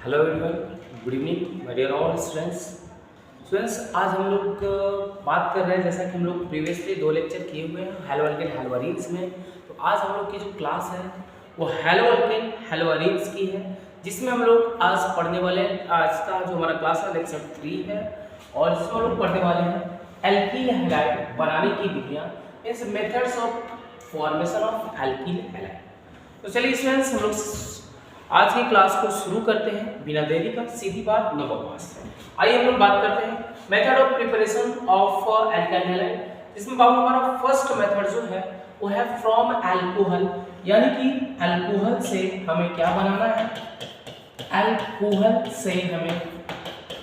Hello everyone, good evening my dear all students. आज हम लोग बात कर रहे हैं, जैसा कि हम लोग प्रीवियसली 2 लेक्चर किए हुए हैं हेलो अल्केन हेलोअरीन्स में। तो आज हम लोग की जो क्लास है वो हेलो अल्केन हेलोअरीन्स की है, जिसमें हम लोग आज पढ़ने वाले हैं। आज का जो हमारा क्लास है लेक्चर 3 है, और जिसमें हम लोग पढ़ने वाले हैं एल्कील हैलाइड बनाने की विधियाँ, means methods of formation of alkyl halide. तो चलिए स्टूडेंट्स, हम लोग आज की क्लास को शुरू करते हैं बिना देरी का। सीधी बात, नो बकवास। आइए हम लोग बात करते हैं method of preparation of alkyl halide, जिसमें बाबू हमारा फर्स्ट मेथड जो है वो है फ्रॉम अल्कोहल, यानी कि अल्कोहल से हमें क्या बनाना है, अल्कोहल से हमें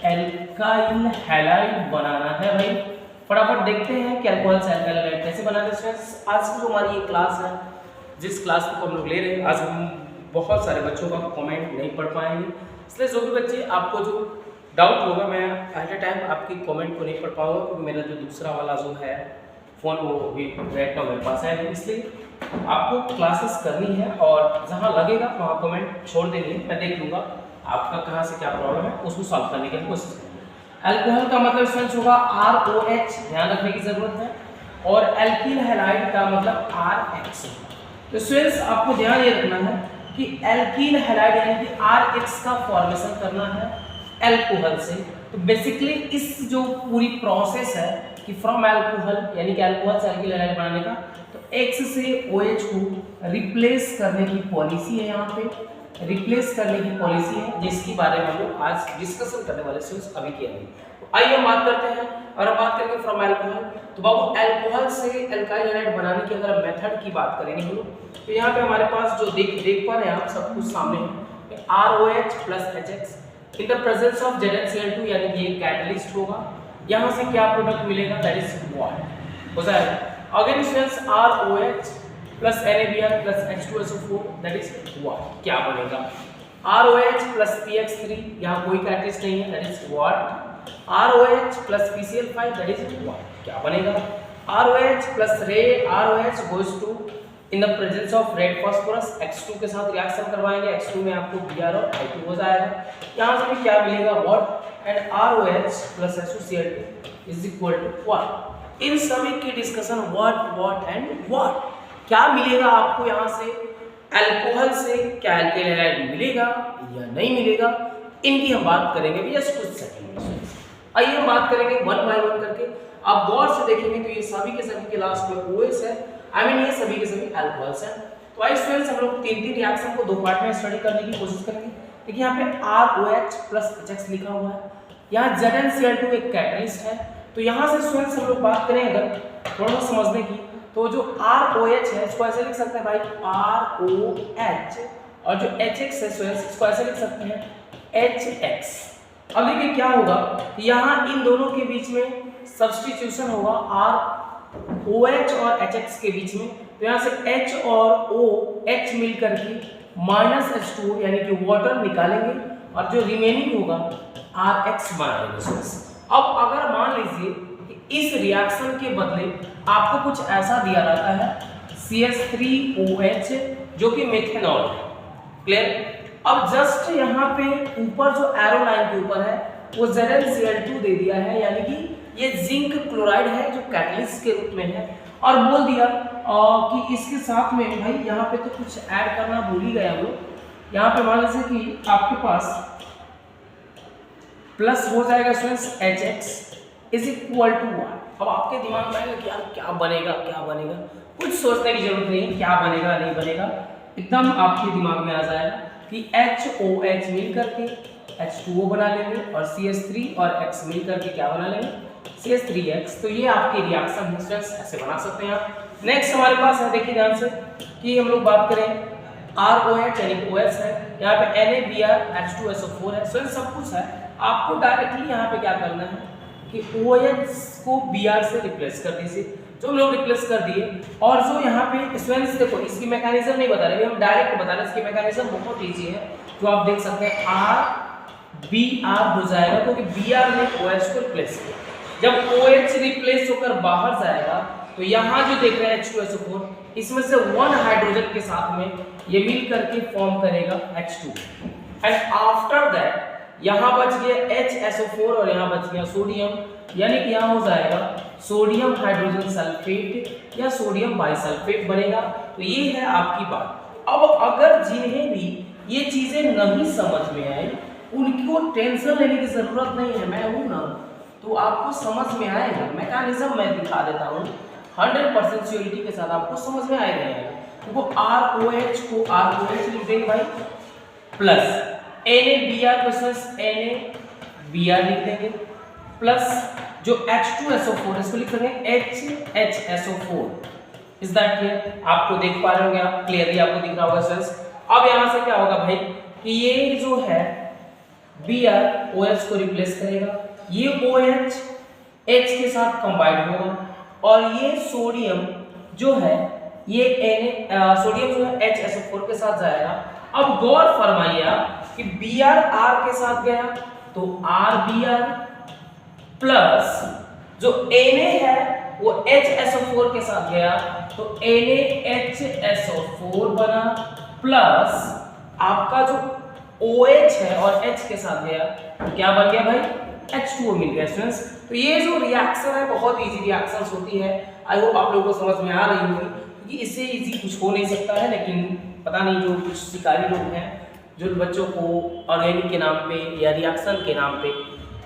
एल्काइल हैलाइड बनाना है। भाई फटाफट देखते हैं कि अल्कोहल से एल्काइल हैलाइड कैसे बनाते हैं। आज की जो हमारी ये क्लास है, जिस क्लास को हम लोग ले रहे हैं, आज हम बहुत सारे बच्चों का कमेंट नहीं पढ़ पाएंगे, इसलिए जो भी बच्चे आपको जो डाउट होगा, मैं एट ए टाइम आपकी कमेंट को नहीं पढ़ पाऊंगा, क्योंकि मेरा जो दूसरा वाला जो है फ़ोन वो भी राइट नाउ मेरे पास है, इसलिए आपको क्लासेस करनी है और जहाँ लगेगा वहाँ कमेंट छोड़ देनी है। मैं देख लूँगा आपका कहाँ से क्या प्रॉब्लम है, उसको सॉल्व करने की कोशिश करेंगे। अल्कोहल का मतलब स्टूडेंट्स होगा ROH, ध्यान रखने की ज़रूरत है, और एल्कील हैलाइड का मतलब RH। तो स्टूडेंट्स आपको ध्यान ये रखना है कि एल्कील हैलाइड यानी कि RH का फॉर्मेशन करना है अल्कोहल से। तो बेसिकली इस जो पूरी प्रोसेस है कि फ्रॉम अल्कोहल यानी कि अल्कोहल से एल्कील हैलाइड बनाने का, तो X से OH को रिप्लेस करने की पॉलिसी है, यहाँ पे रिप्लेस करने की पॉलिसी है, जिसके बारे में हम लोग आज डिस्कशन करने वाले स्टूडेंट्स अभी किए हैं। तो आइए हम बात करते हैं, और हम बात करेंगे फ्रॉम अल्कोहल। तो बाबू अल्कोहल से एल्काइल हैलाइड बनाने की अगर मेथड की बात करेंगे हम लोग, तो यहाँ पे हमारे पास जो देख पा रहे हैं आप, सब कुछ सामने है, ROH plus HX in the presence of ZnCl2, यानी कि ये कैटलिस्ट होगा। यहाँ से क्या प्रोडक्ट मिलेगा, दैट इज वाटर हो जाएगा। Again students ROH plus NaBr plus H2SO4 that is water, क्या बनेगा ROH प्लस PX3, यहाँ कोई कैटलिस्ट नहीं है, that is water. ROH plus PCl5 that is water, क्या बनेगा ROH plus ROH goes to in the presence of red phosphorus, X2 के साथ रिएक्शन करवाएंगे, X2 में आपको Br और I2 हो जाएगा। यहाँ से भी क्या मिलेगा, what, and ROH plus SOCl2 is equal to what. इन सभी की डिस्कशन वाट एंड वाट, क्या मिलेगा आपको यहाँ से अल्कोहल से, क्या एल्काइल हैलाइड मिलेगा या नहीं मिलेगा, इनकी हम बात करेंगे भैया कुछ सेकंड में। आइए हम बात करेंगे वन बाय वन करके। आप गौर से देखेंगे तो ये सभी के सभी के लास्ट में OS है, ये सभी के सभी अल्कोहल्स हैं। तो आई स्टूडेंट्स, हम लोग 3 रिएक्शन को 2 पार्ट में स्टडी करने की कोशिश करेंगे। देखिए यहाँ पे ROH प्लस HX लिखा हुआ है, यहाँ ZnCl2 एक कैटलिस्ट है। तो यहाँ से स्टूडेंट्स हम लोग बात करें अगर थोड़ा सा समझने की, तो जो ROH है इसको ऐसे लिख सकते हैं भाई ROH, और जो HX है स्टूडेंट्स इसको ऐसे लिख सकते हैं HX। अब देखिए क्या होगा, यहाँ इन दोनों के बीच में सब्स्टिट्यूशन होगा ROH और HX के बीच में। तो यहाँ से H और OH मिल करके माइनस H2 यानी कि वाटर निकालेंगे, और जो रिमेनिंग होगा RH बना लेंगे। अब अगर मान लीजिए कि इस रिएक्शन के बदले आपको कुछ ऐसा दिया जाता है CH3OH, जो कि मेथेनॉल है, क्लियर। अब जस्ट यहाँ पे ऊपर जो एरो लाइन के ऊपर है वो ZnCl2 दे दिया है, यानी कि ये जिंक क्लोराइड है जो कैटलिस्ट के रूप में है, और बोल दिया कि इसके साथ में भाई यहाँ पे तो कुछ ऐड करना भूल ही गया हम लोग। यहाँ पे मान लीजिए कि आपके पास प्लस हो जाएगा students HX is equal to 1। अब आपके दिमाग में आएगा कि यार क्या बनेगा, कुछ सोचने की जरूरत नहीं है, क्या बनेगा नहीं बनेगा, एकदम आपके दिमाग में आ जाएगा कि HOH मिल करके H2O बना लेंगे, और CH3 और X मिल करके क्या बना लेंगे, CH3X। तो ये आपकी रिएक्शन स्टूडेंट्स ऐसे बना सकते हैं आप। नेक्स्ट हमारे पास है, देखिए ध्यान से कि हम लोग बात करें ROH यानी OS है, यहाँ पे NaBr H2SO4 है, स्टूडेंट्स सब कुछ है। आपको डायरेक्टली यहाँ पे क्या करना है कि OH को Br से रिप्लेस कर दीजिए, जो हम लोग रिप्लेस कर दिए। और जो यहाँ पे स्टूडेंट्स देखो, इसकी मैकेनिज्म नहीं बता रहे, हम डायरेक्ट बता रहे हैं। इसकी मैकेनिज्म बहुत इजी है, जो आप देख सकते हैं RBr हो जाएगा, क्योंकि Br ने OH को रिप्लेस किया। जब OH रिप्लेस होकर बाहर जाएगा, तो यहाँ जो देख रहे हैं H2SO4, इसमें से 1 हाइड्रोजन के साथ में ये मिल करके फॉर्म करेगा H2। एंड आफ्टर दैट यहाँ बच गया HSO4 और यहाँ बच गया सोडियम, यानी कि यहाँ हो जाएगा सोडियम हाइड्रोजन सल्फेट या सोडियम बाइसल्फेट बनेगा। तो ये है आपकी बात। अब अगर जिन्हें भी ये चीजें नहीं समझ में आई उनको टेंशन लेने की जरूरत नहीं है, मैं हूं ना, तो आपको समझ में आएगा। मैकेनिज्म मैं दिखा देता हूँ, 100% श्योरिटी के साथ आपको समझ में आएगा। देखो ROH को ROH लिख देंगे भाई, प्लस NaBr प्लस NaBr लिख देंगे, प्लस जो H2SO4 इसको लिख देंगे HHSO4। Is that clear? आपको देख पा रहे होंगे, आप क्लियरली आपको दिख रहा होगा स्टूडेंट्स। अब यहाँ से क्या होगा भाई कि ये जो है Br OH को रिप्लेस करेगा, ये OH H के साथ कंबाइंड होगा और ये सोडियम जो है ये सोडियम जो है HSO4 के साथ जाएगा। अब गौर फरमाइए आप कि Br R के साथ गया तो RBr प्लस जो Na है वो HSO4 के साथ गया तो NaHSO4 बना, प्लस आपका जो OH है और H के साथ गया तो क्या बन गया भाई H2O मिल गया स्टूडेंट्स। तो ये जो रिएक्शन है बहुत इजी रिएक्शंस होती है। आई होप आप लोगों को समझ में आ रही होगी, क्योंकि इससे इजी कुछ हो नहीं सकता है। लेकिन पता नहीं जो कुछ शिकारी लोग हैं जो बच्चों को ऑर्गेनिक के नाम पे या रिएक्शन के नाम पे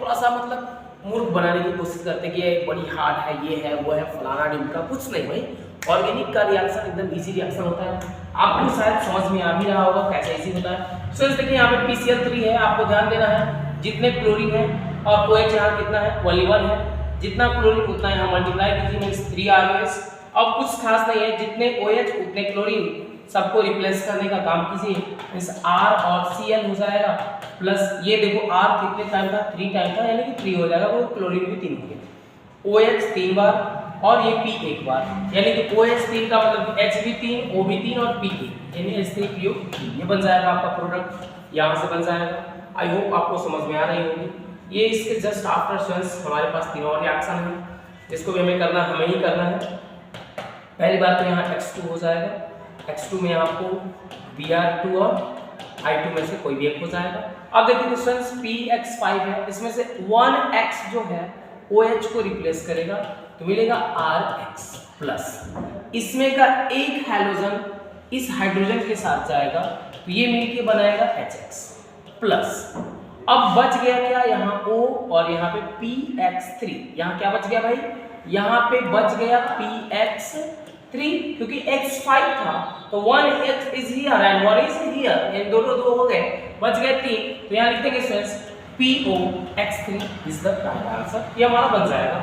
थोड़ा सा मतलब मूर्ख बनाने की कोशिश करते हैं कि ये बड़ी हार्ड है, ये है, वो है, फलाना ढिमका। कुछ नहीं भाई, ऑर्गेनिक का रिएक्शन एकदम इजी रिएक्शन होता है। आपको शायद समझ में आ भी रहा होगा कैसे इजी होता है। सो देखिए यहाँ पे PCl3 है, आपको ध्यान देना है जितने क्लोरीन है और OH यहाँ कितना है ओनली 1 है, जितना क्लोरीन उतना यहाँ मल्टीप्लाई कीजिए मींस 3 ROH। अब कुछ खास नहीं है, जितने OH उतने क्लोरीन सबको रिप्लेस करने का काम कीजिए, मींस R और Cl हो जाएगा, प्लस ये देखो R कितने टाइम था 3 टाइम था, यानी कि 3 हो जाएगा, वो क्लोरीन भी 3 हो गया, OH 3 बार और ये P 1 बार, यानी कि OH 3 का मतलब H भी 3 O भी 3 और P 1, यानी H3PO। ये बन जाएगा आपका प्रोडक्ट, यहाँ से बन जाएगा। आई होप आपको समझ में आ रही होगी। ये इसके जस्ट आफ्टर स्टूडेंट्स हमारे पास 3 और रिएक्शन है जिसको भी हमें करना, हमें ही करना है। पहली बात तो यहाँ X2 हो जाएगा, X2 में आपको Br2 और I2 में से कोई भी एक हो जाएगा। अब देखिए स्टूडेंट्स PX5 है, इसमें से 1X जो है OH को रिप्लेस करेगा तो मिलेगा RX प्लस, इसमें का एक हैलोजन इस हाइड्रोजन के साथ जाएगा तो ये मिलके बनाएगा HX प्लस। अब बच गया क्या यहाँ O और यहाँ पे PX3, यहाँ क्या बच गया भाई, यहाँ पे बच गया PX3, क्योंकि X5 था तो 1X is here and 1 is here, ये दोनों दो हो गए, बच गए 3, तो यहाँ लिख देंगे students POX3 is the right answer, ये हमारा बन जाएगा।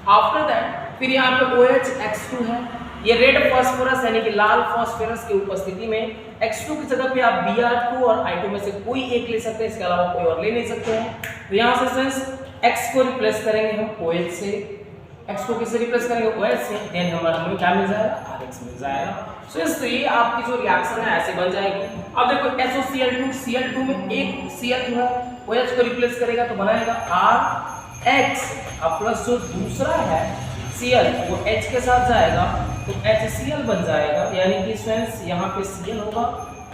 आफ्टर दैट फिर यहाँ पे OHX2 है, ये रेड फास्फोरस यानी कि लाल फास्फोरस की उपस्थिति में X2 की जगह पे आप Br2 और I2 में से कोई एक ले सकते हैं, इसके अलावा कोई और ले नहीं सकते हैं। तो यहाँ से स्टूडेंट्स X को रिप्लेस करेंगे हम OH से, X को किससे रिप्लेस करेंगे OH से, देन हमें क्या मिल जाएगा RX मिल जाएगा। सो इस तो ये आपकी जो रिएक्शन है ऐसे बन जाएगी। अब देखो SOCl2, Cl2 में एक Cl जो है OH को रिप्लेस करेगा तो बनाएगा RX, अब प्लस जो दूसरा है Cl वो H के साथ जाएगा तो HCl बन जाएगा, यानी कि स्टूडेंट्स यहाँ पे Cl होगा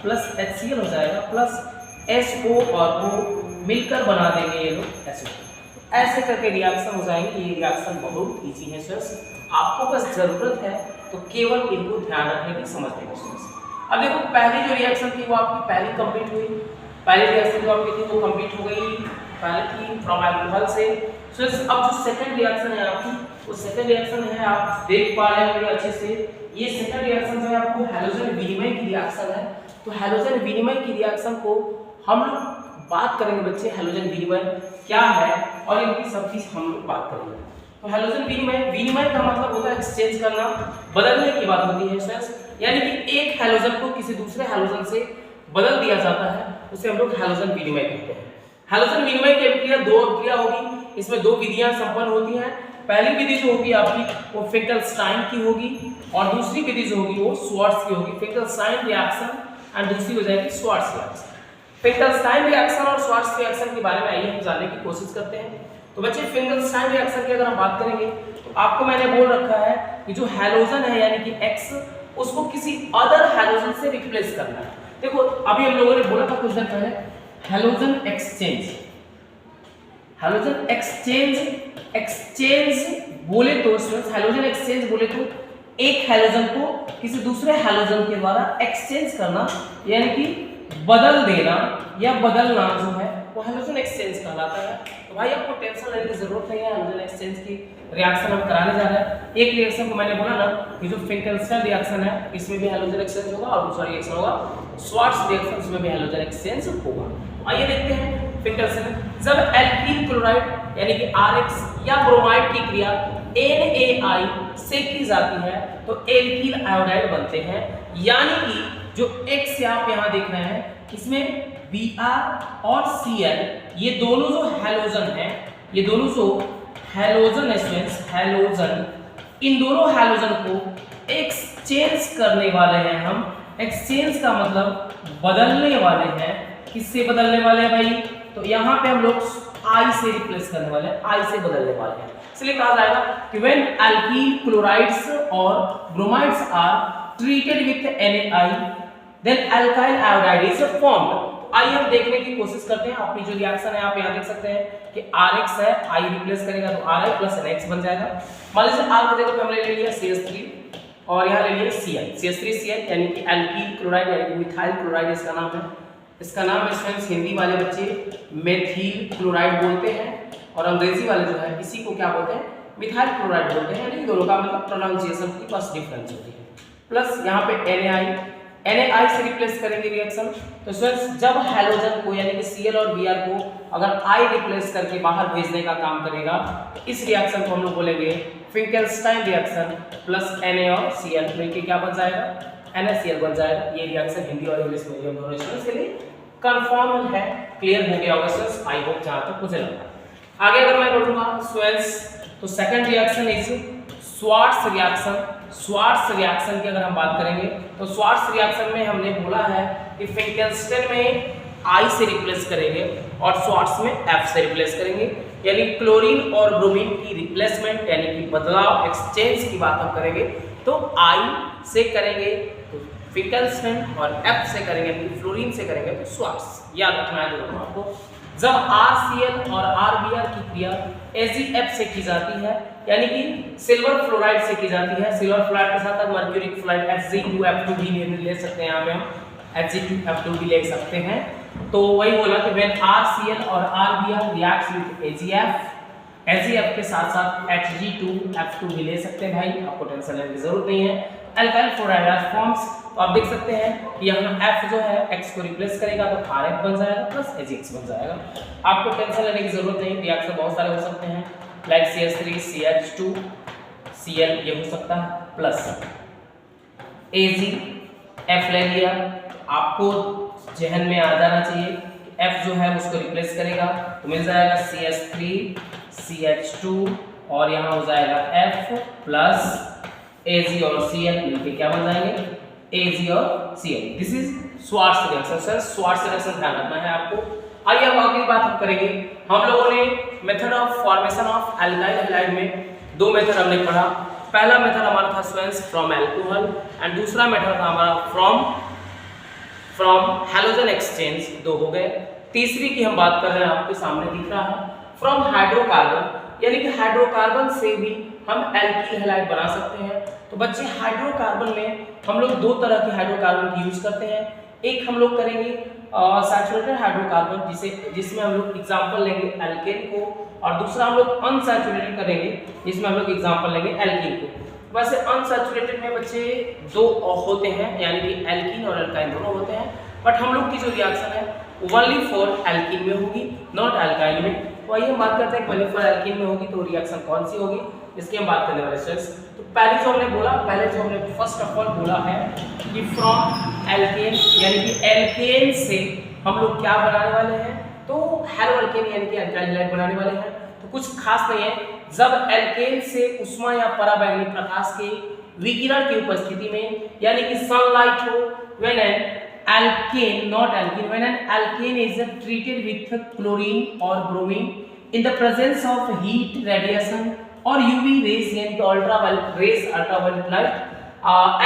प्लस HCl हो जाएगा प्लस SO और O मिलकर बना देंगे ये लोग SO। ऐसे करके रिएक्शन हो जाएंगे। ये रिएक्शन बहुत इजी है स्टूडेंट्स, आपको बस जरूरत है तो केवल इनको ध्यान रखने की, समझने की स्टूडेंट्स। अब देखो पहली जो रिएक्शन थी वो आपकी पहली कंप्लीट हुई, पहली रिएक्शन जो आपकी थी वो कंप्लीट हो गई पहले की फ्रॉम अल्कोहल से। स्टूडेंट्स अब जो सेकंड रिएक्शन है आपकी वो सेकंड रिएक्शन है, आप देख पा रहे होंगे अच्छे से, ये सेकंड रिएक्शन जो है आपको हैलोजन विनिमय की रिएक्शन है। तो हैलोजन विनिमय की रिएक्शन को हम लोग बात करेंगे बच्चे, हैलोजन विनिमय क्या है और इनकी सब चीज हम लोग बात करेंगे। तो हैलोजन विनिमय का मतलब होता है एक्सचेंज करना, बदलने की बात होती है स्टूडेंट्स, यानी कि एक हैलोजन को किसी दूसरे हैलोजन से बदल दिया जाता है, उसे हम लोग हैलोजन विनिमय कहते हैं। हैलोजन विनिमय की अभिक्रिया दो अभिक्रिया होगी, इसमें दो विधियां संपन्न होती हैं। पहली विधि जो होगी आपकी वो फिंकलस्टाइन की होगी और दूसरी विधि जो होगी वो श्वार्ट्ज की होगी। फिंकलस्टाइन रिएक्शन एंड दूसरी हो जाएगी श्वार्ट्ज रिएक्शन। फिंकलस्टाइन रिएक्शन और श्वार्ट्ज रिएक्शन के बारे में आइए हम जानने की कोशिश करते हैं। तो बच्चे फिंकलस्टाइन रिएक्शन की अगर हम बात करेंगे तो आपको मैंने बोल रखा है कि जो हैलोजन है यानी कि X उसको किसी अदर हैलोजन से रिप्लेस करना है। देखो अभी हम लोगों ने बोला था कुछ देर पहले हैलोजन एक्सचेंज। हैलोजन एक्सचेंज बोले तो हैलोजन एक्सचेंज बोले तो एक हैलोजन को किसी दूसरे हैलोजन के द्वारा एक्सचेंज करना, यानी कि बदल देना या बदलना जो है वो हैलोजन एक्सचेंज कहलाता है। तो भाई आपको टेंशन लेने की जरूरत नहीं है, हैलोजन एक्सचेंज की रिएक्शन हम कराने जा रहे हैं। एक रिएक्शन को मैंने बोला ना कि जो फिंकेल्स्टाइन रिएक्शन है इसमें भी हैलोजन एक्सचेंज होगा, और दूसरा रिएक्शन होगा श्वार्ट्ज रिएक्शन, इसमें भी हैलोजन एक्सचेंज होगा। आइए देखते हैं फिंकेल्स्टाइन। जब एल्कील क्लोराइड यानी कि RH या ब्रोमाइड की क्रिया NaI से की जाती है तो एल्कील आयोडाइड बनते हैं, यानी कि जो X आप यहाँ देख रहे हैं इसमें Br और Cl ये दोनों जो हैलोजन हैं, ये दोनों जो हैलोजन है स्टूडेंट्स, हैलोजन, इन दोनों हैलोजन को एक्सचेंज करने वाले हैं हम। एक्सचेंज का मतलब बदलने वाले हैं। किससे बदलने वाले हैं भाई? तो यहाँ पे हम लोग I से रिप्लेस करने वाले हैं, I से बदलने वाले हैं। इसलिए कहा जाएगा कि व्हेन एल्कील क्लोराइड्स और bromides are treated with NaI then alkyl iodide is formed. आइए हम देखने की कोशिश करते हैं। अपनी जो रिएक्शन है आप यहाँ देख सकते हैं कि RH है, I रिप्लेस करेगा तो Ri प्लस NX बन जाएगा। मान लीजिए R की जगह पे हमने ले लिया CH3 और यहाँ ले लिया Cl, CH3Cl यानी कि एल्कील क्लोराइड यानी कि मिथाइल क्लोराइड इसका नाम है। इसका नाम स्टूडेंट्स हिंदी वाले बच्चे मेथिल क्लोराइड बोलते हैं और अंग्रेजी वाले जो है इसी को क्या बोलते हैं? मिथाइल क्लोराइड बोलते हैं। यानी दोनों का मतलब प्रोनाउंसिएशन की बस डिफरेंस होती है। प्लस यहाँ पे NaI से रिप्लेस करेंगे रिएक्शन। तो स्टूडेंट्स जब हैलोजन को यानी कि Cl और Br को अगर I रिप्लेस करके बाहर भेजने का काम करेगा तो इस रिएक्शन को हम लोग बोलेंगे फिंकेल्स्टाइन रिएक्शन। प्लस Na और Cl मिलकर क्या बन जाएगा? NaCl बन जाएगा। ये रिएक्शन हिंदी और इंग्लिश मीडियम दोनों स्टूडेंट्स के लिए कंफर्म है। क्लियर हो गया होगा स्टूडेंट्स, आई होप जहां तक मुझे लगा। आगे अगर मैं बढ़ूंगा स्टूडेंट्स तो second reaction is Swarts reaction. Swarts reaction की अगर हम बात करेंगे तो श्वार्ट्ज रिएक्शन में हमने बोला है कि फिंकेल्स्टाइन में I से रिप्लेस करेंगे और श्वार्ट्ज में F से रिप्लेस करेंगे, यानी क्लोरीन और ब्रोमीन की रिप्लेसमेंट यानी कि बदलाव एक्सचेंज की बात हम करेंगे तो I से करेंगे तो फिंकेल्स्टाइन और F से करेंगे यानी फ्लोरीन से करेंगे तो श्वार्ट्ज। याद रखना है आपको। जब RCl और RBr की क्रिया AgF से की जाती है यानी कि सिल्वर फ्लोराइड से की जाती है, सिल्वर फ्लोराइड के साथ मर्क्यूरिक फ्लोराइड Hg2F2 भी ले सकते हैं, यहाँ पे हम Hg2F2 भी ले सकते हैं। तो वही बोला कि व्हेन RCl और RBr रिएक्ट्स विद AgF के साथ साथ Hg2F2 भी ले सकते हैं। भाई आपको टेंशन लेने की जरूरत नहीं है। एल्काइल फ्लोराइड फॉर्म्स तो आप देख सकते हैं कि यहाँ F जो है X को रिप्लेस करेगा तो RF बन जाएगा प्लस AgX बन जाएगा। आपको टेंशन लेने की जरूरत नहीं। रिएक्शन बहुत सारे हो सकते हैं लाइक CH3 CH2 Cl ये हो सकता है प्लस AgF ले लिया। आपको जहन में आ जाना चाहिए कि F जो है उसको रिप्लेस करेगा तो मिल जाएगा CH3 CH2 और यहाँ हो जाएगा F प्लस Ag और Cl मिलके क्या बन जाएंगे? Ag और Cl। This is Swarts reaction. Sir Swarts reaction ध्यान रखना है आपको। आइए अब अगली बात हम करेंगे। हम लोगों ने method of formation of alkyl halide में दो मेथड हमने पढ़ा। पहला मेथड हमारा था स्टूडेंट्स फ्रॉम अल्कोहल एंड दूसरा मेथड था हमारा फ्रॉम हैलोजन एक्सचेंज। दो हो गए। तीसरी की हम बात कर रहे हैं, आपके सामने दिख रहा है फ्रॉम हाइड्रोकार्बन, यानी कि हाइड्रोकार्बन से भी हम एल्कील हैलाइड बना सकते हैं। तो बच्चे हाइड्रोकार्बन में हम लोग दो तरह के हाइड्रोकार्बन की यूज करते हैं। एक हम लोग करेंगे सैचुरेटेड हाइड्रोकार्बन जिसमें हम लोग एग्जांपल लेंगे एल्केन को, और दूसरा हम लोग अनसैचुरेटेड करेंगे जिसमें हम लोग एग्जांपल लेंगे एल्कीन को। वैसे अनसैचुरेटेड में बच्चे दो होते हैं यानी कि एल्कीन और एल्काइन दोनों होते हैं, बट हम लोग की जो रिएक्शन है ओनली फॉर एल्कीन में होगी, नॉट एल्काइन में। तो आइए हम बात करते हैं ओनली फॉर एल्कीन में होगी तो रिएक्शन कौन सी होगी इसकी हम बात करने वाले स्टूडेंट्स। तो पहले जो हमने फर्स्ट ऑफ ऑल बोला है कि फ्रॉम एल्केन यानी कि एल्केन से हम लोग क्या बनाने वाले हैं तो हेलो एल्केन यानी कि एल्काइल हैलाइड बनाने वाले हैं। तो कुछ खास नहीं है। जब एल्केन से उष्मा या पराबैंगनी प्रकाश के विकिरण की उपस्थिति में यानी कि सनलाइट हो, when an alkane not alkene when an alkane is treated with chlorine or bromine in the presence of heat radiation or UV rays यानी कि ultraviolet rays ultraviolet light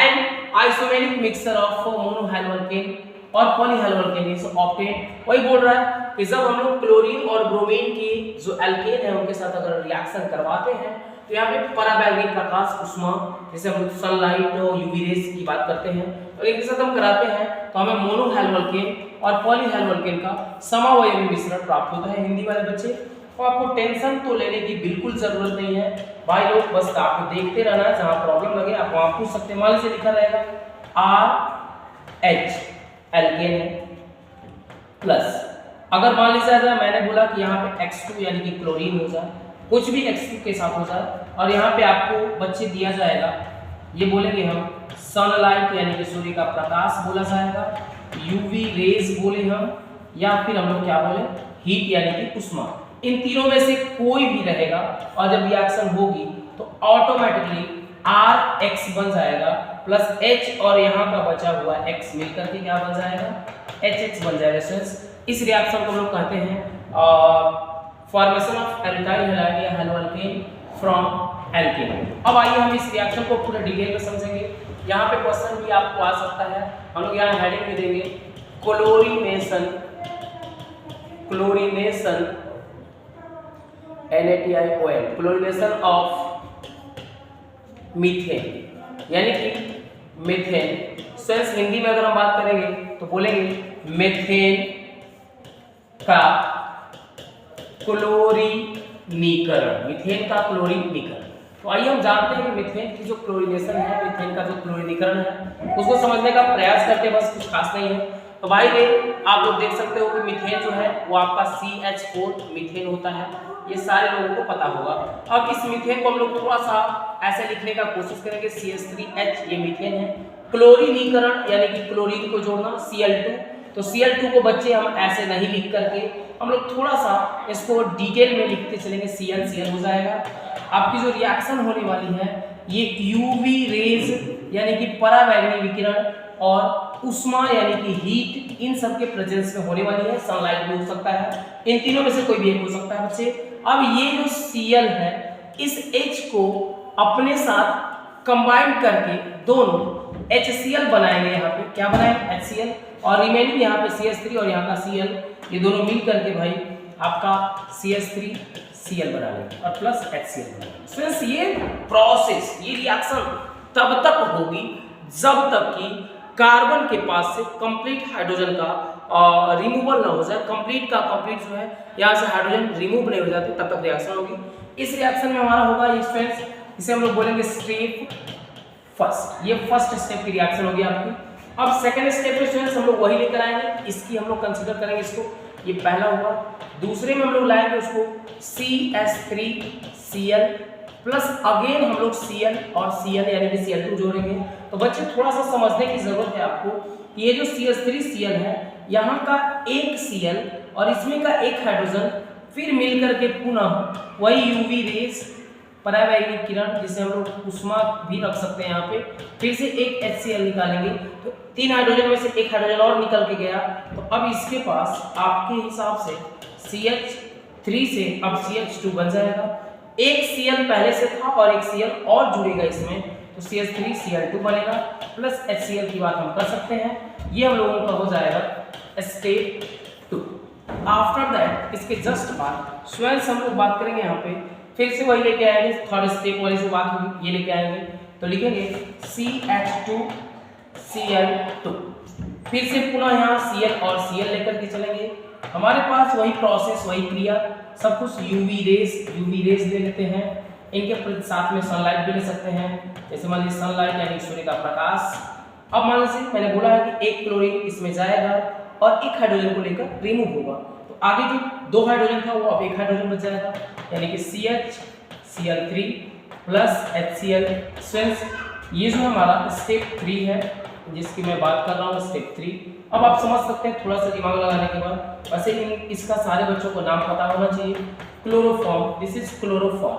and isomeric mixture of monohaloalkane और पॉलीहेलोअल्केन is obtain. वही बोल रहा है कि जब हम लोग क्लोरीन और ब्रोमीन की जो एल्केन है उनके साथ अगर रिएक्शन करवाते हैं तो यहाँ पे पराबैंगनी प्रकाश ऊष्मा, जैसे हम लोग सनलाइट और यूवी रेज की बात करते हैं, तो इनके साथ हम कराते हैं तो हमें मोनोहेलोअल्केन और पॉलीहेलोअल्केन का समावयवी मिश्रण प्राप्त होता है। हिंदी वाले बच्चे, तो आपको टेंशन तो लेने की बिल्कुल जरूरत नहीं है भाई लोग, बस आपको देखते रहना है, जहां प्रॉब्लम लगे आप वहां पूछ सकते हैं। मान लीजिए लिखा रहेगा RH एल्केन है प्लस, अगर मान लीजिए मैंने बोला कि यहाँ पे X2 यानी कि क्लोरीन हो जाए, कुछ भी X2 के साथ हो जाए, और यहाँ पे आपको बच्चे दिया जाएगा, ये बोलेंगे हम सनलाइट यानी कि सूर्य का प्रकाश बोला जाएगा, यूवी रेज बोले हम, या फिर हम लोग क्या बोले हीट यानी कि ऊष्मा। इन तीनों में से कोई भी रहेगा और जब रिएक्शन होगी तो ऑटोमेटिकली RH बन जाएगा प्लस H और यहाँ का बचा हुआ X मिलकर के क्या बन जाएगा HX बन जाएगा। स्टूडेंट्स इस रिएक्शन को हम लोग कहते हैं फॉर्मेशन ऑफ एल्काइल हैलाइड या हैलोअल्केन फ्रॉम एल्केन। अब आइए हम इस रिएक्शन को पूरे डिटेल में समझेंगे। यहाँ पे क्वेश्चन भी आपको आ सकता है, हम लोग यहाँ हेडिंग में देंगे chlorination NaTiON chlorination of methane यानी कि मीथेन। स्टूडेंट्स हिंदी में अगर हम बात करेंगे तो बोलेंगे मीथेन का क्लोरीनीकरण, मीथेन का क्लोरीनीकरण। तो आइए हम जानते हैं कि मीथेन की जो क्लोरीनेशन है, मीथेन का जो क्लोरीनीकरण है उसको समझने का प्रयास करते हैं, बस कुछ खास नहीं है। तो भाई आप लोग देख सकते हो कि मीथेन जो है वो आपका CH4 मीथेन होता है, ये सारे लोगों को पता होगा। अब इस मीथेन को हम लोग थोड़ा सा ऐसे लिखने का कोशिश करेंगे CH3H, ये मीथेन है। क्लोरीनीकरण यानी कि क्लोरीन को जोड़ना Cl2, तो Cl2 को बच्चे हम ऐसे नहीं लिख करके हम लोग थोड़ा सा इसको डिटेल में लिखते चलेंगे, Cl हो जाएगा। आपकी जो रिएक्शन होने वाली है ये यूवी रेज यानी कि पराबैंगनी विकिरण और ऊष्मा यानी कि हीट, इन सब के प्रेजेंस में होने वाली है। सनलाइट भी हो सकता है, इन तीनों में से कोई भी एक हो सकता है बच्चे। अब ये जो Cl है इस H को अपने साथ कंबाइन करके दोनों HCl बनाएंगे। यहाँ पे क्या बनाएंगे HCl, और रिमेनिंग यहाँ पे CH3 और यहाँ का Cl, ये दोनों मिल करके भाई आपका CH3Cl बना लेंगे और प्लस HCl बना लेंगे। फ्रेंड्स ये प्रोसेस, ये रिएक्शन तब तक होगी जब तक कि कार्बन के पास से कंप्लीट हाइड्रोजन का रिमूवल ना हो जाए, कंप्लीट का कंप्लीट जो है यहाँ से हाइड्रोजन रिमूव नहीं हो जाते, तब तक रिएक्शन होगी। इस रिएक्शन में हमारा होगा ये फ्रेंड्स, इसे हम लोग बोलेंगे स्टेप फर्स्ट, ये फर्स्ट स्टेप की रिएक्शन होगी आपकी। अब सेकंड स्टेप में स्टूडेंट्स हम लोग वही लेकर आएंगे, इसकी हम लोग कंसीडर करेंगे इसको, ये पहला हुआ। दूसरे में हम लोग लाएंगे उसको CH3Cl प्लस अगेन हम लोग Cl और Cl यानी कि Cl2 जोड़ेंगे। तो बच्चे थोड़ा सा समझने की जरूरत है आपको, ये जो CH3Cl है यहाँ का एक Cl और इसमें का एक हाइड्रोजन फिर मिल करके पुनः वही यूवी रेज पराबैंगनी किरण, जिसे हम लोग ऊष्मा भी रख सकते हैं यहाँ पे, फिर से एक HCl निकालेंगे तो 3 हाइड्रोजन में से एक हाइड्रोजन और निकल के गया। तो अब इसके पास आपके हिसाब से CH3 से अब CH2 बन जाएगा, एक Cl पहले से था और एक Cl और जुड़ेगा इसमें, तो CH3Cl2 बनेगा प्लस HCl की बात हम कर सकते हैं। ये हम लोगों का हो जाएगा स्टेप 2। आफ्टर दैट इसके जस्ट बाद स्टूडेंट्स हम लोग बात करेंगे यहाँ पे, फिर से वही लेके आएंगे, थर्ड स्टेप वाली जो बात होगी ये लेके आएंगे। तो लिखेंगे CH2Cl2, फिर से पुनः यहाँ Cl और Cl लेकर के चलेंगे। हमारे पास वही प्रोसेस, वही क्रिया, सब कुछ यूवी रेज ले लेते हैं, इनके साथ में सनलाइट भी ले सकते हैं, जैसे मान लीजिए सनलाइट यानी सूर्य का प्रकाश। अब मान लीजिए मैंने बोला है कि एक क्लोरीन इसमें जाएगा और एक हाइड्रोजन को लेकर रिमूव होगा, तो आगे जो 2 हाइड्रोजन था वो अब एक हाइड्रोजन बच जाएगा, यानी कि CH Cl3 plus HCl। Friends ये जो हमारा स्टेप 3 है जिसकी मैं बात कर रहा हूँ, स्टेप 3। अब आप समझ सकते हैं थोड़ा सा दिमाग लगाने के बाद। वैसे इसका सारे बच्चों को नाम पता होना चाहिए। Chloroform, this is chloroform,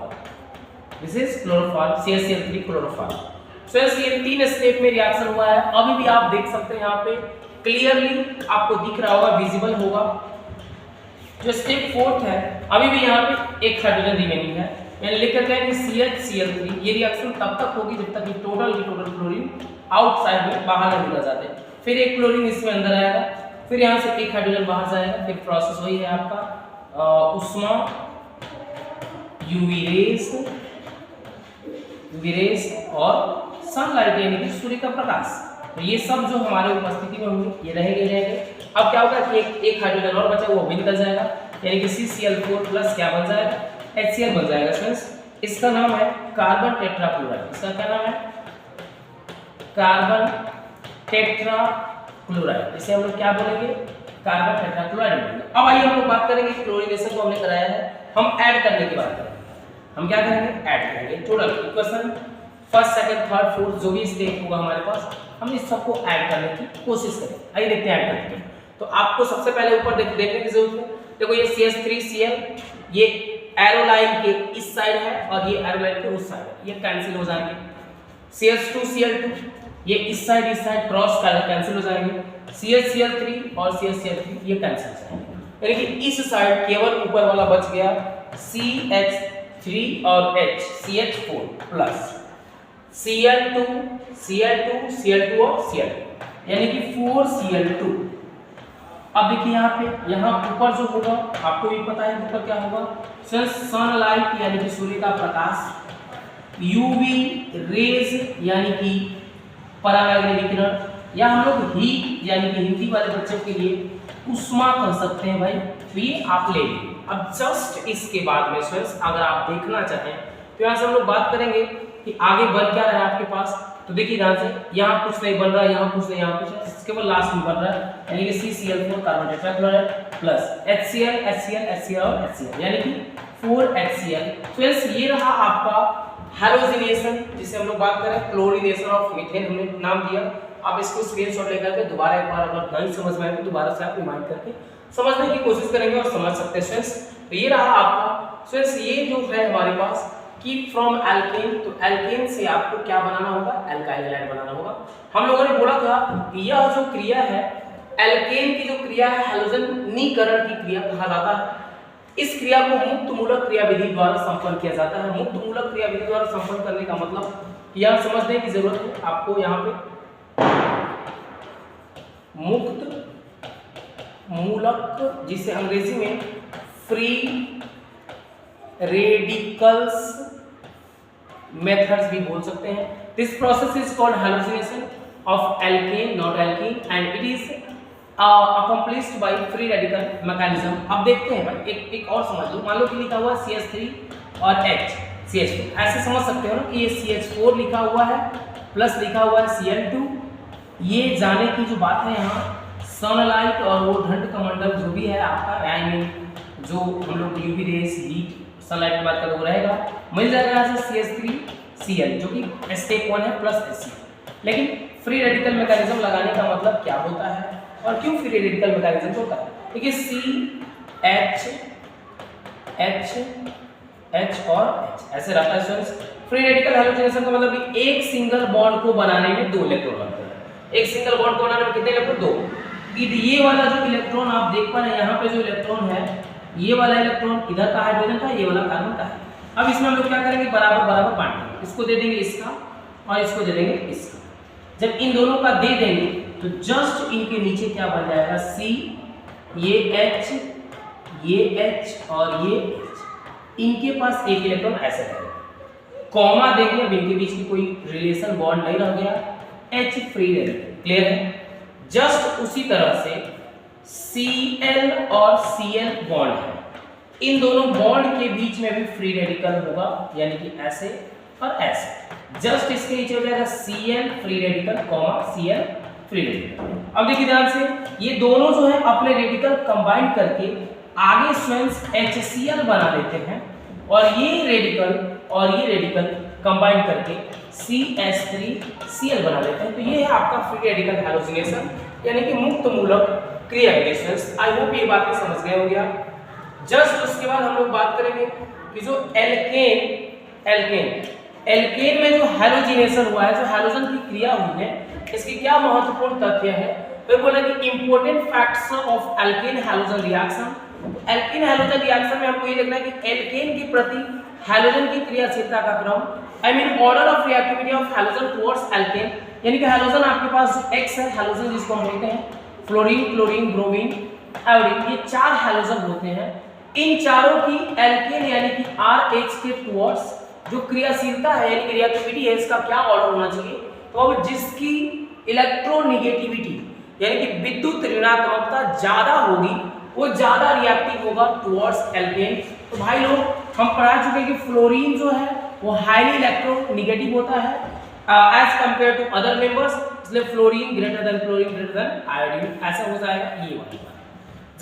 CH3 chloroform. Friends ये 3 स्टेप में रिएक्शन हुआ है। अभी भी आप देख सकते हैं यहाँ पे क्लियरली आपको दिख रहा होगा, विजिबल होगा। जो स्टेप 4 है अभी भी यहाँ पे एक हाइड्रोजन रिमेनिंग है, मैंने लिख करके है CH Cl3। ये रिएक्शन तब तक होगी जब तक कि टोटल क्लोरीन आउटसाइड में बाहर नहीं निकल जाते। फिर एक क्लोरीन इसमें अंदर आएगा, फिर यहाँ से एक हाइड्रोजन बाहर जाएगा, फिर प्रोसेस वही है आपका उष्मा, यूवी रेस और सनलाइट यानी कि सूर्य का प्रकाश। तो ये सब जो हमारे उपस्थिति में होंगे ये रहेंगे। अब क्या होगा कि एक हाइड्रोजन और बचा वो भी निकल जाएगा, यानी कि CCl4 प्लस क्या बन जाएगा, HCl बन जाएगा फ्रेंड्स। इसका नाम है कार्बन टेट्राक्लोराइड। इसका क्या नाम है, कार्बन टेट्राक्लोराइड। इसे हम लोग क्या बोलेंगे, कार्बन टेट्राक्लोराइड बोलेंगे। अब आइए हम लोग बात करेंगे क्लोरीनेशन को हमने कराया है, हम ऐड करने की बात करेंगे। हम क्या करेंगे, ऐड करेंगे total equation first second third fourth जो भी स्टेप होगा हमारे पास, हम इस सबको ऐड करने की कोशिश करेंगे। आइए देखते हैं ऐड करते हैं। तो आपको सबसे पहले ऊपर देखने की जरूरत है। देखो ये CH3Cl ये एरो लाइन के इस साइड है और ये एरो लाइन के उस साइड है, ये कैंसिल हो जाएंगे। CH2Cl2 ये इस साइड क्रॉस कैंसिल हो जाएंगे। CHCl3 और CHCl3 ये कैंसिल हो जाएंगे, यानी कि इस साइड केवल ऊपर वाला बच गया CH3 और H CH4 प्लस Cl2 और Cl2, यानी कि 4Cl2। अब देखिए यहाँ ऊपर जो होगा आपको भी पता है ऊपर क्या होगा, सनलाइट यानी कि सूर्य का प्रकाश, यूवी रेज यानी कि परावैंगनी विकिरण, या हम लोग हीट यानी कि हिंदी वाले बच्चों के लिए उष्मा कह सकते हैं भाई। तो ये आप ले लीजिए। अब जस्ट इसके बाद में फ्रेंड्स अगर आप देखना चाहें तो यहाँ से हम लोग बात करेंगे कि आगे बन क्या रहा है आपके पास। तो देखिए ध्यान से, यहाँ कुछ नहीं बन रहा है, यहाँ कुछ नहीं, यहाँ कुछ है, केवल लास्ट में बन रहा है, यानी कि CCl4 carbon tetrachloride plus HCl और HCl, यानी कि 4HCl। फ्रेंड्स ये रहा आपका हैलोजिनेशन, जिसे हम लोग बात करें क्लोरीनेशन ऑफ मीथेन, हमने नाम दिया। आप इसको स्क्रीनशॉट लेकर के दोबारा एक बार अगर नहीं समझ में आए तो दोबारा से आप रिमाइंड करके समझने की कोशिश करेंगे और समझ सकते हैं फ्रेंड्स। तो ये रहा आपका फ्रेंड्स, ये जो है हमारे पास कि फ्रॉम एल्केन, तो एल्केन से आपको क्या बनाना होगा, एल्काइल हैलाइड बनाना होगा। हम लोगों ने बोला था कि यह जो क्रिया है एल्केन की जो क्रिया है हैलोजनीकरण की क्रिया कहा जाता है। इस क्रिया को मुक्त मूलक क्रिया विधि द्वारा संपन्न किया जाता है। मुक्त मूलक क्रिया विधि द्वारा संपन्न करने का मतलब यहाँ समझने की जरूरत है आपको, यहाँ पे मुक्त मूलक जिसे अंग्रेजी में फ्री रेडिकल्स मेथड्स भी बोल सकते हैं। This process is called halogenation of alkene, not alkene, and it is accomplished by free radical mechanism। अब देखते हैं भाई एक और समझ लो, मान लो कि लिखा हुआ है CH3 और H CH4, ऐसे समझ सकते हो ना कि ये CH4 लिखा हुआ है प्लस लिखा हुआ है Cl2। ये जाने की जो बात है यहाँ सनलाइट और वो ठंड का मंडल जो भी है आपका, आई मीन जो हम लोग यूवी रेस हीट सनलाइट की बात करें वो रहेगा, मिल जाएगा यहाँ से CH3Cl जो कि स्टेप 1 है प्लस HCl। लेकिन फ्री रेडिकल मैकेनिज्म लगाने का मतलब क्या होता है और क्यों फ्री रेडिकल मैकेनिज्म होता है? देखिए CH और H ऐसे रहता है फ्रेंड्स। फ्री रेडिकल हैलोजिनेशन का मतलब कि एक सिंगल बॉन्ड को बनाने में 2 इलेक्ट्रॉन लगते हैं। एक सिंगल बॉन्ड को बनाने में कितने इलेक्ट्रॉन? 2। ये वाला जो इलेक्ट्रॉन आप देख पा रहे हैं यहाँ पे जो इलेक्ट्रॉन है, ये वाला इलेक्ट्रॉन इधर का हाइड्रोजन का, ये वाला कार्बन का है। अब इसमें हम लोग क्या करेंगे, बराबर बराबर बांटेंगे, इसको दे देंगे इसका और इसको दे देंगे इसका। जब इन दोनों का दे देंगे तो जस्ट इनके नीचे क्या बन जाएगा, C, ये H और ये H, इनके पास एक इलेक्ट्रॉन ऐसे रहेगा, कॉमा देंगे, अब इनके बीच की कोई रिलेशन बॉन्ड नहीं रह गया, H फ्री रेडिकल, क्लियर है। जस्ट उसी तरह से Cl और Cl बॉन्ड है, इन दोनों बॉन्ड के बीच में भी फ्री रेडिकल होगा, यानी कि ऐसे और ऐसे। जस्ट इसके नीचे हो जाएगा Cl free radical comma Cl free radical. अब देखिए ध्यान से, ये दोनों जो है अपने रेडिकल कंबाइन करके आगे स्वयं HCl बना लेते हैं और ये रेडिकल कंबाइन करके CH3Cl बना लेते हैं। तो ये है आपका फ्री रेडिकल हैलोजिनेशन, यानी कि मुक्त मूलक क्रिया रिएक्शंस। आई होप ये बातें समझ गए होंगे आप। जस्ट उसके बाद हम लोग बात करेंगे कि जो एल्केन में जो हैलोजिनेशन हुआ है, जो हैलोजन की क्रिया हुई है, इसकी क्या महत्वपूर्ण तथ्य है तो बोला कि important facts of alkane halogen reaction. Alkane halogen reaction में हमको ये देखना है कि एल्केन के प्रति हैलोजन की क्रियाशीलता का क्रम, I mean order of reactivity of halogen towards alkane, यानी कि हैलोजन आपके पास जो X है, हैलोजन जिसको हम बोलते हैं फ्लोरीन, क्लोरीन, ब्रोमीन, आयोडीन, ये 4 हैलोजन होते हैं। इन चारों की एल्केन यानी कि RH के टुवर्ड्स जो क्रियाशीलता है यानी कि रिएक्टिविटी है, इसका क्या ऑर्डर होना चाहिए? तो अब जिसकी इलेक्ट्रोनेगेटिविटी यानी कि विद्युत ऋणात्मकता ज्यादा होगी वो ज्यादा रिएक्टिव होगा टुवर्ड्स एल्केन। तो भाई लोग हम पढ़ा चुके हैं कि फ्लोरीन जो है वो हाईली इलेक्ट्रोनेगेटिव होता है as compare to other members, इसलिए फ्लोरीन ग्रेटर देन आयोडीन, ऐसा हो जाएगा ये वाली बात।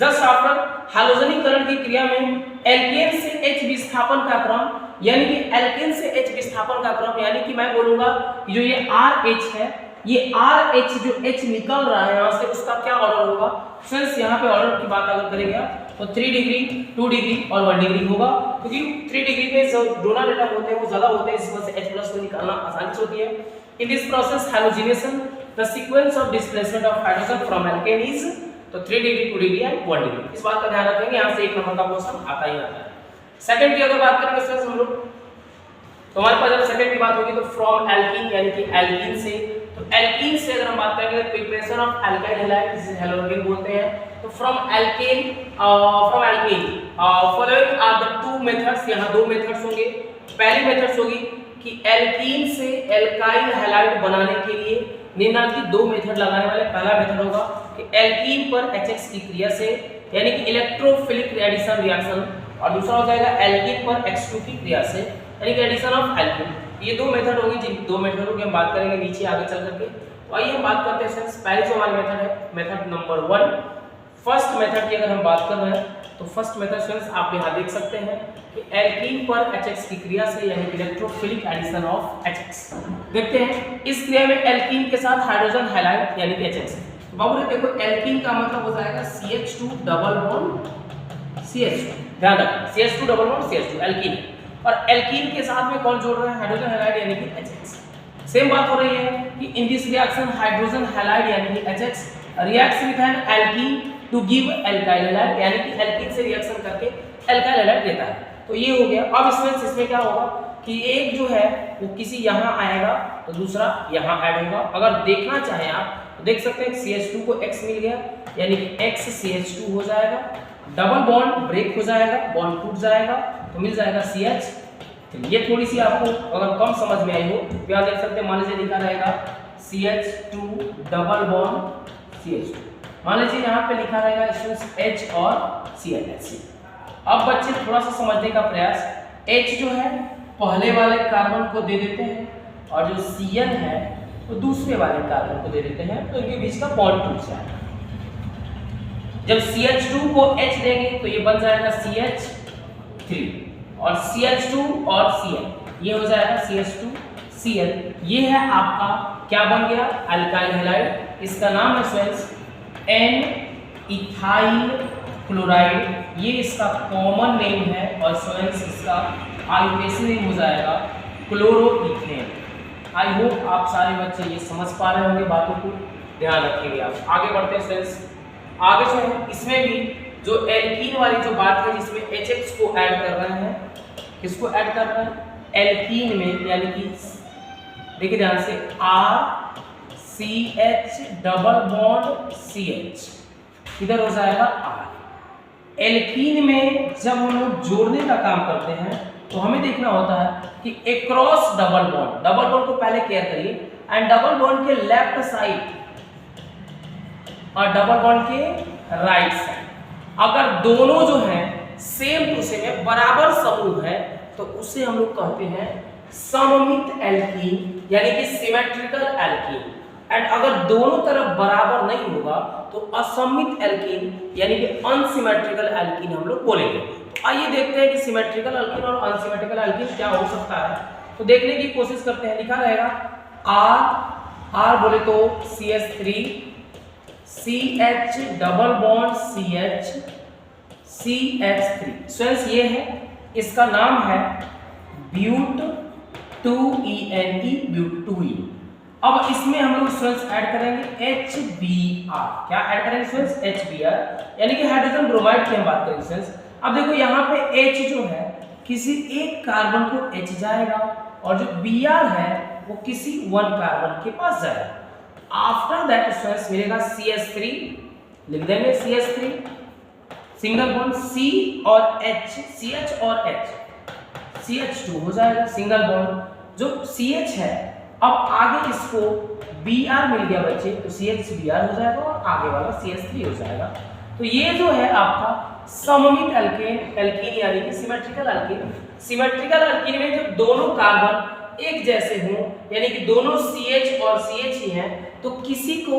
जस्ट आफ्टर हैलोजनीकरण की क्रिया में एल्केन से H विस्थापन का क्रम, यानी कि एल्केन से H विस्थापन का क्रम, यानी कि मैं बोलूंगा जो ये RH है, ये RH जो H निकल रहा है यहाँ से, उसका क्या ऑर्डर होगा? फ्रेंड्स यहाँ पे ऑर्डर की बात अगर करेंगे तो 3 डिग्री, 2 डिग्री और 1 डिग्री होगा, क्योंकि 3 डिग्री पे जो डोनर एटम होते हैं वो ज्यादा होते हैं, इस वजह से H+ को निकालना आसानी से होती है। In this process halogenation the sequence of displacement of hydrogen from alkane is, तो 3 डिग्री, 2 डिग्री एंड 1 डिग्री। इस बात का ध्यान रखेंगे, यहाँ से 1 नंबर का क्वेश्चन आता ही आता है। सेकंड की अगर बात करेंगे फ्रेंड्स हम लोग, तो हमारे पास जब सेकंड की बात होगी तो फ्रॉम एल्कीन, यानी कि एल्कीन से, तो एल्कीन से अगर हम बात करेंगे प्रिपरेशन ऑफ एल्काइल हैलाइड, जिसे हैलोजन बोलते हैं, तो from alkane following are the 2 methods, यहाँ 2 मेथड्स होंगे। पहली मेथड्स होगी कि एल्कीन से एल्काइल हैलाइड बनाने के लिए निम्नलिखित 2 मेथड लगाने वाले। पहला मेथड होगा कि एल्कीन पर HX की क्रिया से, यानी कि इलेक्ट्रोफिलिक एडिशन रिएक्शन, और दूसरा हो जाएगा एल्कीन पर X2 की क्रिया से, यानी कि एडिशन ऑफ एल्कीन। ये 2 मेथड होगी, जिन 2 मेथडों की हम बात करेंगे नीचे आगे चल करके। तो आइए हम बात करते हैं फ्रेंड्स, पहले जो हमारी मेथड है, मेथड नंबर 1, फर्स्ट मेथड की अगर हम बात कर रहे हैं तो फर्स्ट मेथड फ्रेंड्स आप यहाँ देख सकते हैं कि एल्कीन पर HX की क्रिया से, यानी कि इलेक्ट्रोफिलिक एडिशन ऑफ HX। देखते हैं इस क्रिया में एल्कीन के साथ हाइड्रोजन हैलाइड यानी कि HX। तो बाबू देखो एल्कीन का मतलब हो जाएगा CH2 डबल बॉन्ड CH2, ध्यान रखना CH2 double bond CH2 alkene, और एल्कीन के साथ में कौन जोड़ रहा है? हाइड्रोजन हैलाइड यानी कि HX। सेम बात हो रही है कि in this reaction hydrogen halide यानी कि HX reacts with an alkene to give alkyl halide, यानी कि एल्कीन से रिएक्शन करके एल्काइल हैलाइड देता है। तो ये हो गया। अब इसमें क्या होगा कि एक जो है वो किसी यहाँ आएगा तो दूसरा यहाँ ऐड होगा। अगर देखना चाहें आप तो देख सकते हैं CH2 को X मिल गया, यानी कि X CH2 हो जाएगा, डबल बॉन्ड ब्रेक हो जाएगा, बॉन्ड टूट जाएगा तो मिल जाएगा CH। ये थोड़ी सी आपको अगर कम समझ में आई हो तो यहाँ देख सकते हैं, मान लीजिए लिखा रहेगा CH2 डबल बॉन्ड CH2, मान लीजिए यहाँ पे लिखा रहेगा H और CH। अब बच्चे थोड़ा सा समझने का प्रयास, H जो है पहले वाले कार्बन को दे देते हैं और जो Cl है वो तो दूसरे वाले कार्बन को दे देते हैं, तो इनके बीच का बॉन्ड टूट जाएगा। जब CH2 को H देंगे तो ये बन जाएगा CH3, और CH2 और Cl ये हो जाएगा CH2 Cl। ये है आपका क्या बन गया? Alkyl halide. इसका नाम है फ्रेंड्स N इथाइल क्लोराइड, ये इसका कॉमन नेम है, और फ्रेंड्स इसका आयोडेशन नेम हो जाएगा क्लोरोइथेन। आई होप आप सारे बच्चे ये समझ पा रहे होंगे, बातों को ध्यान रखेंगे आप। आगे बढ़ते हैं फ्रेंड्स, आगे जो है इसमें भी जो एल्कीन वाली जो बात है जिसमें HX को ऐड कर रहे हैं, किसको ऐड कर रहे हैं? एल्कीन में, यानी कि देखिए ध्यान से RCH डबल बॉन्ड CH, इधर हो जाएगा R। एल्कीन में जब हम लोग जोड़ने का काम करते हैं तो हमें देखना होता है कि अक्रॉस डबल बॉन्ड को पहले केयर करिए, एंड डबल बॉन्ड के लेफ्ट साइड और डबल बॉन्ड के राइट साइड अगर दोनों जो हैं सेम टू सेम बराबर समूह है तो उसे हम लोग कहते हैं सममित एल्कीन, यानी कि सिमेट्रिकल एल्कीन। एंड अगर दोनों तरफ बराबर नहीं होगा तो असममित एल्कीन, यानी कि अनसिमेट्रिकल एल्कीन हम लोग बोलेंगे। तो आइए देखते हैं कि सिमेट्रिकल एल्कीन और अनसिमेट्रिकल एल्कीन क्या हो सकता है, तो देखने की कोशिश करते हैं। लिखा रहेगा R बोले तो CH3 CH double bond CH CH3, friends ये है, इसका नाम है ब्यूट 2ENE, ब्यूट 2E। अब इसमें हम लोग फ्रेंड्स ऐड करेंगे HBr, HBr, क्या ऐड करेंगे स्टूडेंट्स? HBr, यानी कि हाइड्रोजन ब्रोमाइड की हम बात करेंगे स्टूडेंट्स। अब देखो यहाँ पे H जो है किसी एक कार्बन को H जाएगा और जो Br है वो किसी वन कार्बन के पास जाएगा। आफ्टर दैट स्टूडेंट्स मिलेगा CH3, लिख देंगे CH3, सिंगल बॉन्ड C और H, CH और H, CH2 हो जाएगा सिंगल बॉन्ड। जो CH है अब आगे इसको Br मिल गया बच्चे, तो CH Br हो जाएगा और आगे वाला CH3 हो जाएगा। तो ये जो है आपका सममित एल्कीन यानी कि सिमेट्रिकल एल्कीन। सिमेट्रिकल एल्कीन में जब दोनों कार्बन एक जैसे हों, यानी कि दोनों CH और CH ही हैं, तो किसी को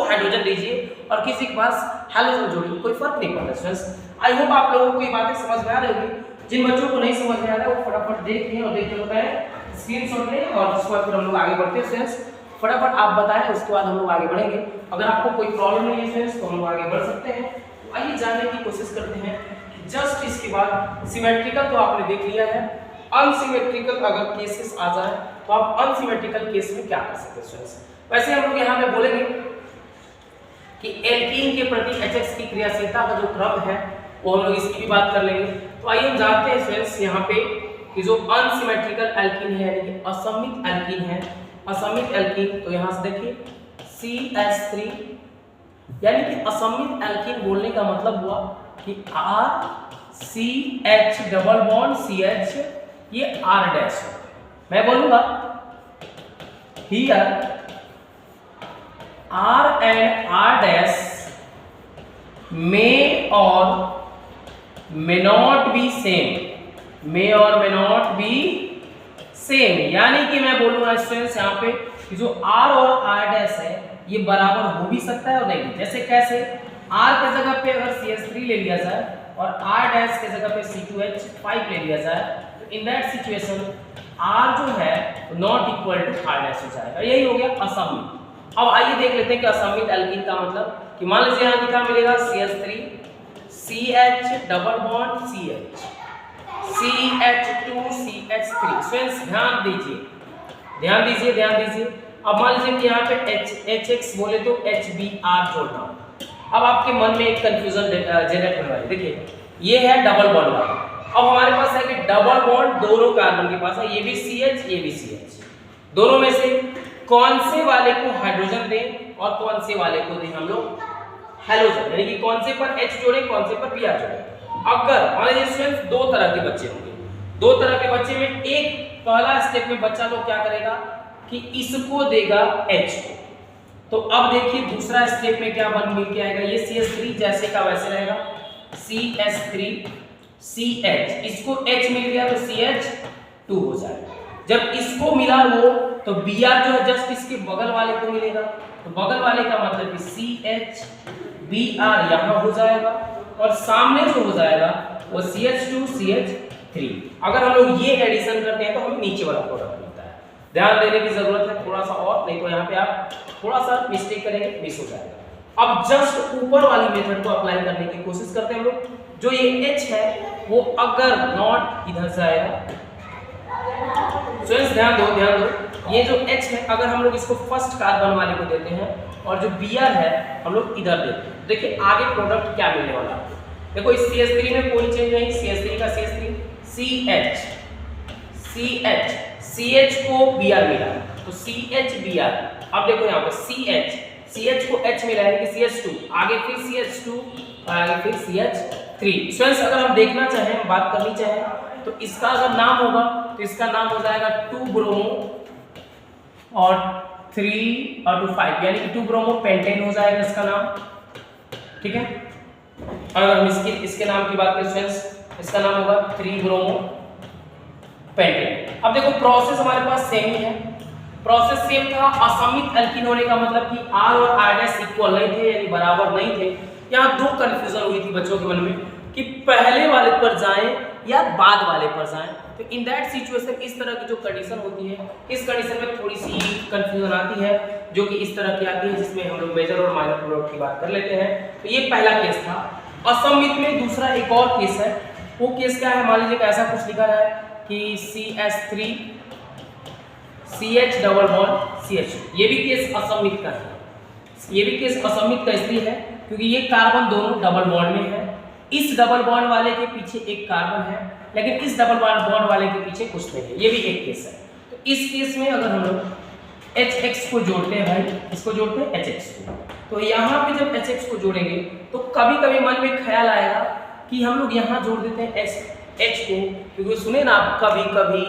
हाइड्रोजन दीजिए और किसी के पास हैलोजन जोड़िए, कोई फर्क नहीं पड़ता स्टूडेंट्स। आई होप आप लोगों को ये बातें समझ में आ रही होगी। जिन बच्चों को नहीं समझ में आ रहा है वो फटाफट देखें और देख के बताएं, स्क्रीनशॉट लें और उसके बाद फिर हम लोग आगे बढ़ते हैं फ्रेंड्स। फटाफट आप बताएं, उसके बाद हम लोग आगे बढ़ेंगे। अगर आपको कोई प्रॉब्लम नहीं है फ्रेंड्स तो हम लोग आगे बढ़ सकते हैं। तो आइए जानने की कोशिश करते हैं कि जस्ट इसके बाद सिमेट्रिकल तो आपने देख लिया है, अनसिमेट्रिकल अगर केसेस आ जाए तो आप अनसिमेट्रिकल केस में क्या कर सकते हैं स्टूडेंट्स। वैसे हम लोग यहाँ पे बोलेंगे कि एल्कीन के प्रति HX की क्रियाशीलता का जो क्रम है वो हम लोग इसकी भी बात कर लेंगे। तो आइए हम जानते हैं फ्रेंड्स यहाँ पे कि जो अनसिमेट्रिकल एल्कीन है यानी कि असमित एल्कीन है, असमित एल्कीन, तो यहाँ से देखिए CH3, यानी कि असमित एल्कीन बोलने का मतलब हुआ कि RCH डबल बॉन्ड CH, ये R डैश है। मैं बोलूंगा here R and R dash may और may not be same, may और may not be same, यानी कि मैं बोलूंगा स्टूडेंट्स यहाँ पे कि जो R और R डैश है ये बराबर हो भी सकता है और नहीं। जैसे कैसे? R के जगह पे अगर CH3 ले लिया जाए और R डैश के जगह पे C2H5 ले लिया जाए, तो इन दैट सिचुएशन R जो है not equal to R dash हो जाएगा। यही हो गया असमित। अब आइए देख लेते हैं कि असमित एल्कीन का मतलब कि मान लीजिए यहाँ क्या मिलेगा CH3 CH double bond CH, CH2 CH3। Friends ध्यान दीजिए, ध्यान दीजिए, ध्यान दीजिए। अब मान लीजिए कि यहाँ पे HX बोले तो HBr जोड़ना। अब आपके मन में एक कंफ्यूजन जनरेट होने वाली। देखिए ये है डबल बॉन्ड वाला, अब हमारे पास है कि डबल बॉन्ड दोनों कार्बन के पास है, ये भी CH ये भी CH, दोनों में से कौन से वाले को हाइड्रोजन दें और कौन से वाले को दें हम लोग हैलोजन, यानी कि कौन से पर H जोड़े कौन से पर Br जोड़े। अगर मान लीजिए स्टूडेंट्स दो तरह के बच्चे होंगे, दो तरह के बच्चे में एक पहला स्टेप में बच्चा लोग क्या करेगा कि इसको देगा H को, तो अब देखिए दूसरा स्टेप में क्या बन मिल के आएगा, ये CH3 जैसे का वैसे रहेगा, CH3 CH, इसको H मिल गया तो CH2 हो जाएगा। जब इसको मिला वो तो Br जो है जस्ट इसके बगल वाले को मिलेगा, तो बगल वाले का मतलब कि CH Br यहाँ हो जाएगा और सामने जो हो जाएगा वो CH2 CH3। अगर हम लोग ये एडिशन करते हैं तो हमें नीचे वाला प्रोडक्ट मिलता है। ध्यान देने की जरूरत है थोड़ा सा और, नहीं तो यहाँ पे आप थोड़ा सा मिस्टेक करेंगे, मिस हो जाएगा। अब जस्ट ऊपर वाली मेथड को अप्लाई करने की कोशिश करते हैं हम लोग। जो ये H है वो अगर नॉट इधर से आएगा, स्टूडेंट्स ध्यान दो, ध्यान दो, ये जो H है अगर हम लोग इसको फर्स्ट कार्बन वाले को देते हैं और जो Br है हम लोग इधर देते हैं, देखिए आगे प्रोडक्ट क्या मिलने वाला है। देखो इस CH3 में कोई चेंज नहीं, CH3 का CH3 CH CH CH को Br मिला तो CH Br। अब देखो यहाँ पे CH को H मिला है कि CH2, आगे फिर CH2 और आगे फिर CH3। स्टूडेंट्स अगर हम देखना चाहें, बात करनी चाहें तो इसका अगर नाम होगा तो इसका नाम हो जाएगा 2 ब्रोमो और 3 और 2 5, यानी कि 2 ब्रोमो पेंटेन हो जाएगा इसका नाम, ठीक है। अगर हम इसके नाम की बात करें स्टूडेंट्स, इसका नाम होगा 3 ब्रोमो पेंटेन। अब देखो प्रोसेस हमारे पास सेम ही है, प्रोसेस सेम था। असमित एल्कीन होने का मतलब कि R और R डैश इक्वल नहीं थे, यानी बराबर नहीं थे। यहाँ दो कंफ्यूजन हुई थी बच्चों के मन में कि पहले वाले पर जाएं या बाद वाले पर जाएं। तो इन दैट सिचुएशन इस तरह की जो कंडीशन होती है, इस कंडीशन में थोड़ी सी कंफ्यूजन आती है, जो कि इस तरह की आती है जिसमें हम लोग मेजर और माइनर प्रोडक्ट की बात कर लेते हैं। तो ये पहला केस था। असमित में दूसरा एक और केस है, वो केस क्या है, मान लीजिए ऐसा कुछ लिखा है कि CH3 CH double bond CH, ये भी केस असमित का है। ये भी केस असममित का इसलिए है क्योंकि ये कार्बन दोनों डबल बॉन्ड में है, इस डबल बॉन्ड वाले के पीछे एक कार्बन है, लेकिन इस डबल बॉन्ड वाले के पीछे कुछ नहीं है, ये भी एक केस है। तो इस केस में अगर हम लोग HX को जोड़ते हैं भाई, इसको जोड़ते हैं HX को, तो यहाँ पे जब HX को जोड़ेंगे तो कभी कभी मन में ख्याल आएगा कि हम लोग यहाँ जोड़ देते हैं H को, क्योंकि सुने ना आप कभी कभी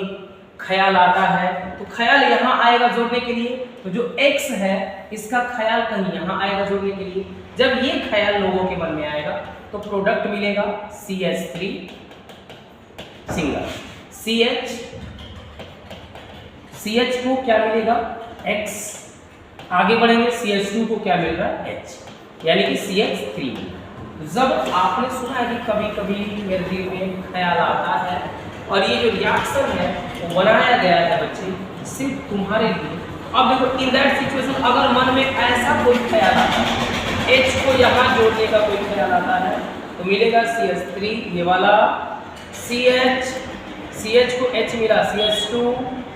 ख्याल आता है, तो ख्याल यहाँ आएगा जोड़ने के लिए, तो जो X है इसका ख्याल कहीं यहाँ आएगा जोड़ने के लिए। जब ये ख्याल लोगों के मन में आएगा तो प्रोडक्ट मिलेगा CH3 सिंगल, CH को क्या मिलेगा X, आगे बढ़ेंगे CH2 को क्या मिल रहा है H, यानी कि CH3। जब आपने सुना है कि कभी कभी मेरे दिल में ख्याल आता है, और ये जो रिएक्शन है वो बनाया गया है बच्चे सिर्फ तुम्हारे लिए। अब देखो इन दैट सिचुएशन अगर मन में ऐसा कोई ख्याल आता है, H को यहाँ जोड़ने का कोई ख्याल आता है, तो मिलेगा CH3 ये वाला, CH को H मिला CH2,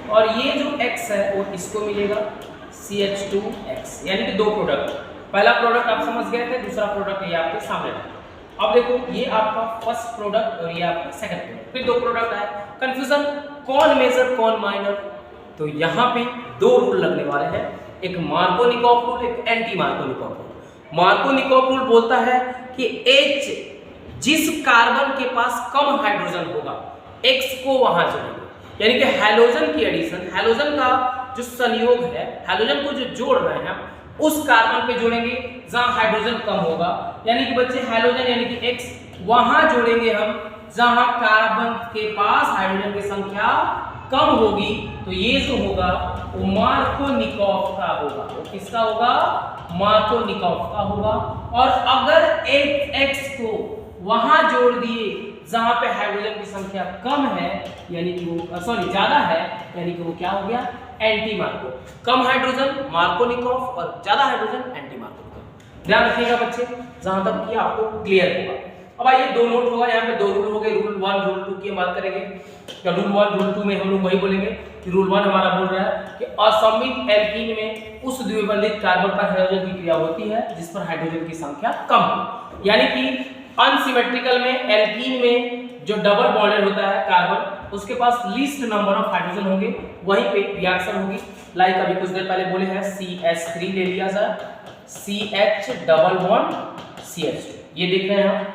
और ये जो X है वो इसको मिलेगा CH2X, यानी कि दो प्रोडक्ट। पहला प्रोडक्ट आप समझ गए थे, दूसरा प्रोडक्ट ये आपके सामने है। अब देखो ये आपका फर्स्ट प्रोडक्ट और ये आपका सेकंड प्रोडक्ट, फिर दो प्रोडक्ट आए, कंफ्यूजन कौन मेजर कौन माइनर। तो यहाँ पे दो रूल लगने वाले हैं, एक मार्कोनिकॉफ रूल, एक anti Markovnikov rule. Markovnikov rule बोलता है कि H जिस कार्बन के पास कम हाइड्रोजन होगा X को वहां जोड़ेंगे, यानी कि हैलोजन की एडिशन, हैलोजन का जो संयोग है, हैलोजन को जो जोड़ रहे हैं उस कार्बन पे जोड़ेंगे जहां हाइड्रोजन कम होगा, यानी कि बच्चे हैलोजन यानी कि X वहां जोड़ेंगे हम जहां कार्बन के पास हाइड्रोजन की संख्या कम होगी। तो ये जो होगा वो मार्कोनिकॉफ का होगा, वो किसका होगा मार्कोनिकॉफ का होगा। और अगर X को वहां जोड़ दिए जहां पे हाइड्रोजन की संख्या कम है, यानी कि वो ज्यादा है, यानी कि वो क्या हो गया एंटी मार्को। कम हाइड्रोजन मार्कोनिकॉफ और ज्यादा हाइड्रोजन एंटी मार्कोनिकॉफ। ध्यान रखिएगा बच्चे, जहां तक कि आपको क्लियर होगा। अब आइए दो नोट होगा, यहाँ पे दो रूल हो गए, रूल 1 रूल 2 की बात करेंगे। या रूल 1 रूल 2 में हम लोग वही बोलेंगे कि रूल 1 हमारा बोल रहा है कि असममित एल्कीन में उस द्विबंधित कार्बन पर हाइड्रोजन की क्रिया होती है जिस पर हाइड्रोजन की संख्या कम हो, यानी कि अनसिमेट्रिकल में एल्कीन में जो डबल बॉन्डेड होता है कार्बन, उसके पास लीस्ट नंबर ऑफ हाइड्रोजन होंगे, वहीं पे रिएक्शन होगी। लाइक अभी कुछ देर पहले बोले हैं CH3 ले लिया जाए, CH डबल बॉन्ड CH2, ये देख रहे हैं हम,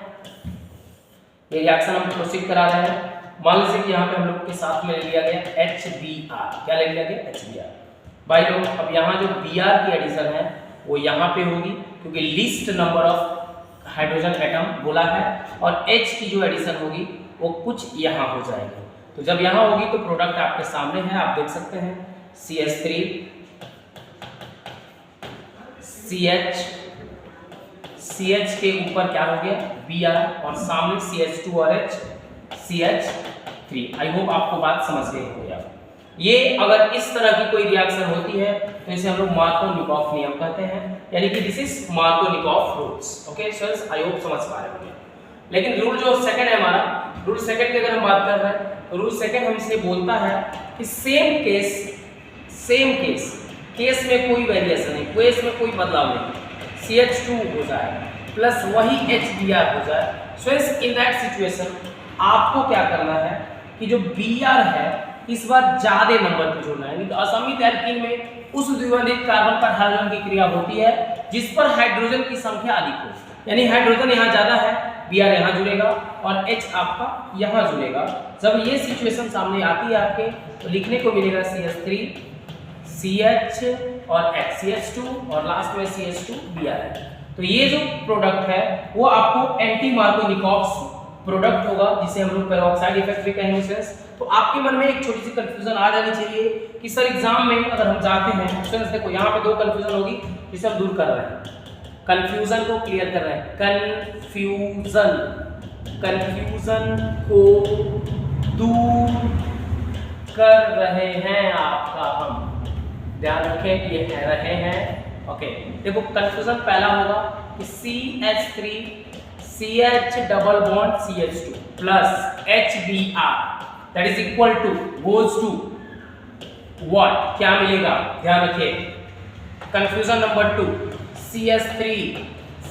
ये रिएक्शन हम प्रोसीड करा रहे हैं। मान लीजिए कि यहाँ पे हम लोग के साथ में ले लिया गया HBr, क्या ले लिया गया HBr। भाई लोग अब यहाँ जो Br की एडिशन है वो यहाँ पे होगी, क्योंकि least number of hydrogen atom बोला है, और H की जो एडिशन होगी वो कुछ यहाँ हो जाएगी। तो जब यहाँ होगी तो प्रोडक्ट आपके सामने है, आप देख सकते हैं CH3 CH के ऊपर क्या हो गया Br, और सामने CH2 और H CH3। आई होप आपको बात समझ गई होगी। ये अगर इस तरह की कोई रिएक्शन होती है तो इसे हम लोग मार्कोनिकॉफ नियम कहते हैं, यानी कि this is Markovnikov rules. Okay students, I hope समझ पा रहे होंगे। लेकिन रूल जो सेकंड है हमारा, रूल सेकंड की अगर हम बात कर रहे हैं तो रूल सेकंड हमसे बोलता है कि सेम केस में कोई वेरिएशन नहीं, केस में कोई बदलाव नहीं, CH2 हो जाए प्लस वही HBr हो जाए। स्टूडेंट्स इन दैट सिचुएशन आपको क्या करना है कि जो Br है इस बार ज्यादा नंबर पे जोड़ना है। असममित एल्कीन में उस द्विबंधित कार्बन पर हाइड्रोजन की क्रिया होती है जिस पर हाइड्रोजन की संख्या अधिक हो, यानी हाइड्रोजन यहाँ ज्यादा है, Br यहाँ जुड़ेगा और H आपका यहाँ जुड़ेगा। जब ये सिचुएशन सामने आती है आपके तो लिखने को मिलेगा CH3 CH और H CH2 और लास्ट में CH2 Br है। तो ये जो प्रोडक्ट है वो आपको एंटी मार्कोनिकॉफ प्रोडक्ट होगा, जिसे हम लोग पेरोक्साइड इफेक्ट भी कहेंगे। तो आपके मन में एक छोटी सी कंफ्यूजन आ जानी चाहिए कि सर एग्जाम में अगर हम जाते हैं, स्टूडेंट्स देखो यहाँ पे दो कंफ्यूजन होगी जिसे हम दूर कर रहे हैं, कंफ्यूजन को क्लियर कर रहे हैं, कंफ्यूजन को दूर कर रहे हैं आपका हम, ध्यान रखें ये है रहे हैं। ओके देखो कंफ्यूजन पहला होगा कि CH3 CH double bond CH2 plus HBr that is equal to goes to what, क्या मिलेगा, ध्यान रखिए। Confusion number 2 CH3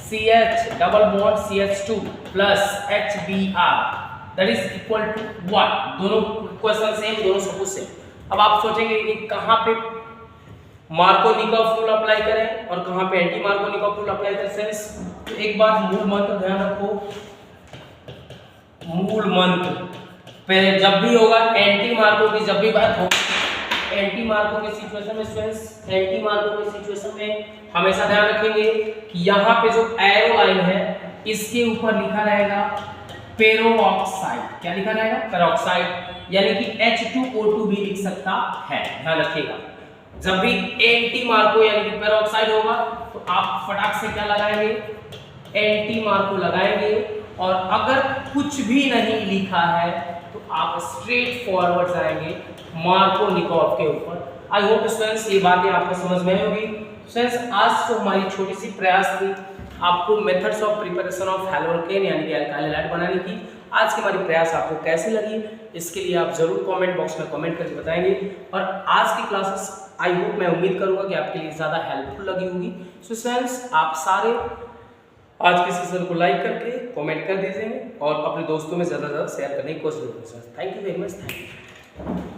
CH double bond CH2 plus HBr that is equal to what. दोनों क्वेश्चन सेम, दोनों suppose same. अब आप सोचेंगे कि कहाँ पे मार्कोनिकॉफ रूल अप्लाई करें और कहाँ पे एंटी मार्कोनिकॉफ रूल अप्लाई करें फ्रेंड्स। तो एक बात मूल मंत्र ध्यान रखो, मूल मंत्र पहले जब भी होगा एंटी मार्को की, जब भी बात हो एंटी मार्को की सिचुएशन में स्टूडेंट्स, एंटी मार्को की सिचुएशन में हमेशा ध्यान रखेंगे कि यहाँ पे जो एरो लाइन है इसके ऊपर लिखा रहेगा पेरोक्साइड। क्या लिखा रहेगा? पेरोक्साइड, यानी कि H2O2 भी लिख सकता है। ध्यान रखिएगा जब भी एंटी मार्को यानी कि पेरोक्साइड होगा तो आप फटाक से क्या लगाएंगे? एंटी मार्को लगाएंगे। और अगर कुछ भी नहीं लिखा है तो आप स्ट्रेट फॉरवर्ड जाएंगे मार्कोनिकॉफ के ऊपर। आई होप स्टूडेंट्स ये बातें आपको समझ में होगी। स्टूडेंट्स आज जो हमारी छोटी सी प्रयास थी आपको मेथड्स ऑफ प्रिपरेशन ऑफ हैलोअल्केन यानी कि अल्काइल हैलाइड बनाने की, आज की हमारी प्रयास आपको कैसी लगी इसके लिए आप जरूर कमेंट बॉक्स में कमेंट करके बताएंगे। और आज की क्लासेस आई होप, मैं उम्मीद करूंगा कि आपके लिए ज़्यादा हेल्पफुल लगी होगी। सो फ्रेंड्स आप सारे आज के सेशन को लाइक करके कमेंट कर दीजिए और अपने दोस्तों में ज़्यादा से ज़्यादा शेयर करने की कोशिश करें। Thank you very much. Thank you.